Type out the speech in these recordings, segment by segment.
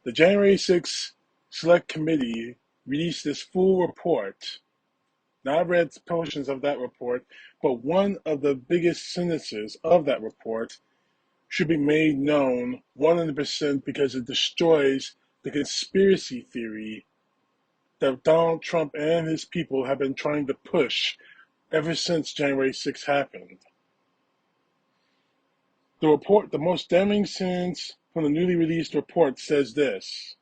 The January 6th Select Committee released this full report. Now, I read portions of that report, but one of the biggest sentences of that report should be made known 100% because it destroys the conspiracy theory that Donald Trump and his people have been trying to push ever since January 6th happened. The report, the most damning sentence from the newly released report says this: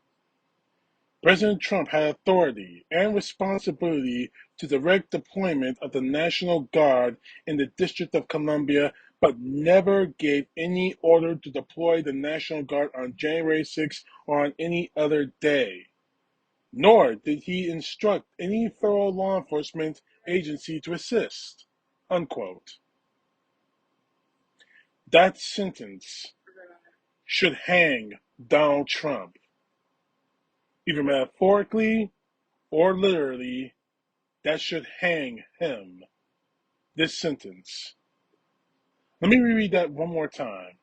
President Trump had authority and responsibility to direct deployment of the National Guard in the District of Columbia, but never gave any order to deploy the National Guard on January 6th or on any other day. Nor did he instruct any federal law enforcement agency to assist. Unquote. That sentence should hang Donald Trump, either metaphorically or literally. That should hang him. This sentence. Let me reread that one more time.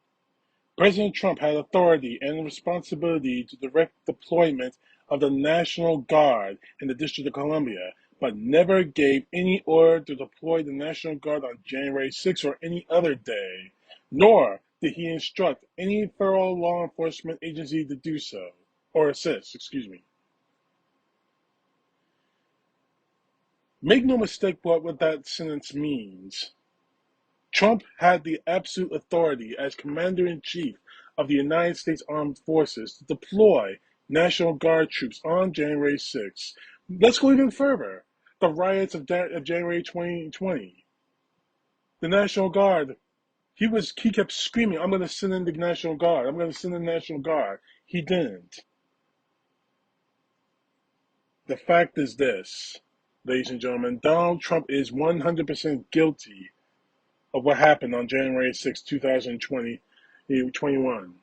President Trump had authority and responsibility to direct deployment of the National Guard in the District of Columbia, but never gave any order to deploy the National Guard on January 6th or any other day, nor did he instruct any federal law enforcement agency to do so, or assist. Make no mistake what that sentence means. Trump had the absolute authority as Commander-in-Chief of the United States Armed Forces to deploy National Guard troops on January 6th. Let's go even further. The riots of January 2020. The National Guard, he kept screaming, I'm going to send in the National Guard. I'm going to send in the National Guard. He didn't. The fact is this, ladies and gentlemen, Donald Trump is 100% guilty of what happened on January 6, 2021.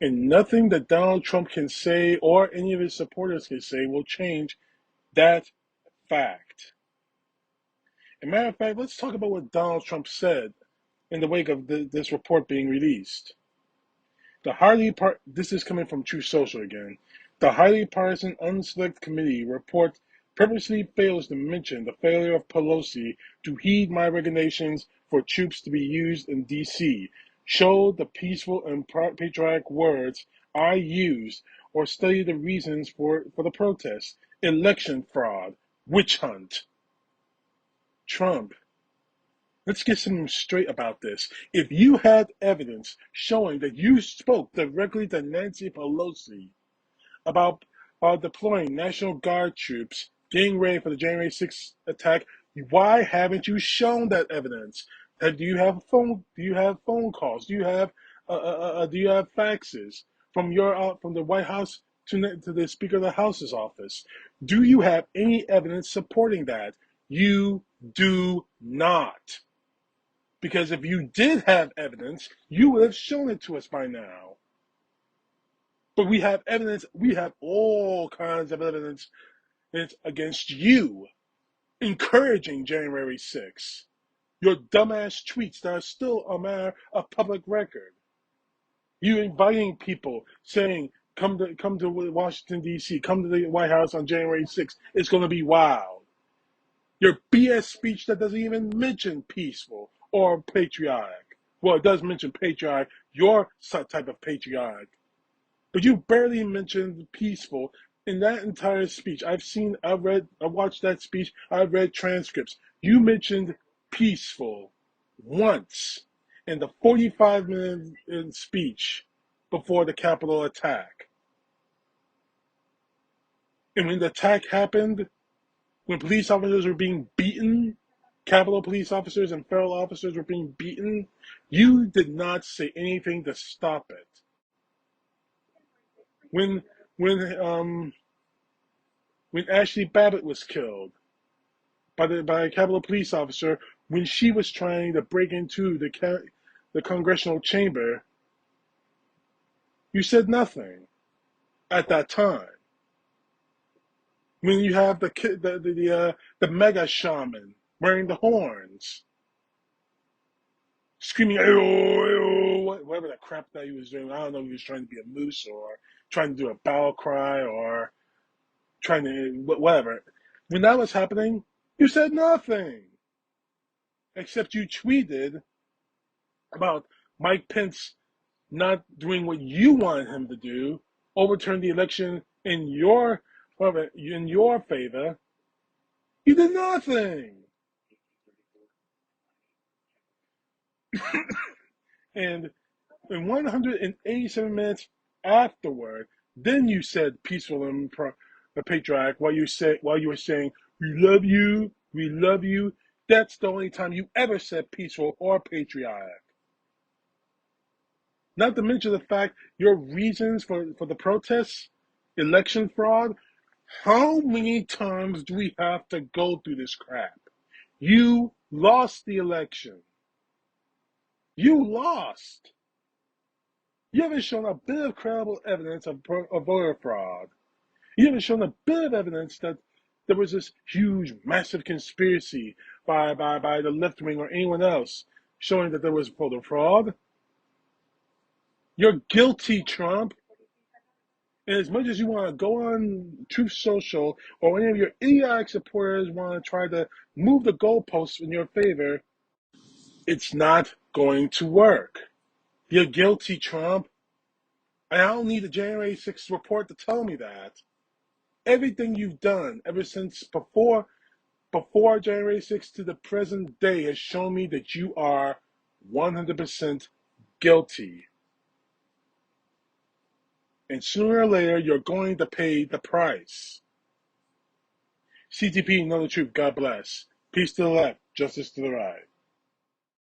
And nothing that Donald Trump can say or any of his supporters can say will change that fact. As a matter of fact, let's talk about what Donald Trump said in the wake of this report being released. This is coming from Truth Social again. The highly partisan unselect committee report purposely fails to mention the failure of Pelosi to heed my recommendations for troops to be used in D.C., show the peaceful and patriotic words I used, or study the reasons for the protest, election fraud, witch hunt. Trump, let's get something straight about this. If you had evidence showing that you spoke directly to Nancy Pelosi about deploying National Guard troops, getting ready for the January 6th attack, why haven't you shown that evidence? Do you have phone calls? Do you have faxes from the White House to the Speaker of the House's office? Do you have any evidence supporting that? You do not. Because if you did have evidence, you would have shown it to us by now. But we have evidence, we have all kinds of evidence against you, encouraging January 6th. Your dumbass tweets that are still a matter of public record. You inviting people saying, come to Washington, D.C., come to the White House on January 6th. It's going to be wild. Your BS speech that doesn't even mention peaceful or patriotic. Well, it does mention patriotic, your type of patriotic. But you barely mentioned peaceful in that entire speech. I watched that speech, I've read transcripts. You mentioned peaceful once in the 45-minute speech before the Capitol attack. And when the attack happened, when police officers were being beaten, Capitol police officers and federal officers were being beaten, you did not say anything to stop it. When Ashley Babbitt was killed by a Capitol police officer when she was trying to break into the congressional chamber, you said nothing at that time. When you have the mega shaman wearing the horns, screaming, "Ayo, ayo," whatever the crap that he was doing. I don't know if he was trying to be a moose or trying to do a battle cry or trying to, whatever. When that was happening, you said nothing. Except you tweeted about Mike Pence not doing what you wanted him to do, overturn the election in your favor. You did nothing. And in 187 minutes afterward, then you said peaceful and patriotic while you were saying we love you. That's the only time you ever said peaceful or patriotic. Not to mention the fact your reasons for the protests, election fraud. How many times do we have to go through this crap? You lost the election. You lost. You haven't shown a bit of credible evidence of voter fraud. You haven't shown a bit of evidence that there was this huge, massive conspiracy by the left wing or anyone else showing that there was voter fraud. You're guilty, Trump. And as much as you want to go on Truth Social or any of your idiotic supporters want to try to move the goalposts in your favor, it's not going to work. You're guilty, Trump. And I don't need a January 6th report to tell me that. Everything you've done ever since before January 6th to the present day has shown me that you are 100% guilty. And sooner or later, you're going to pay the price. CTP, know the truth. God bless. Peace to the left, justice to the right.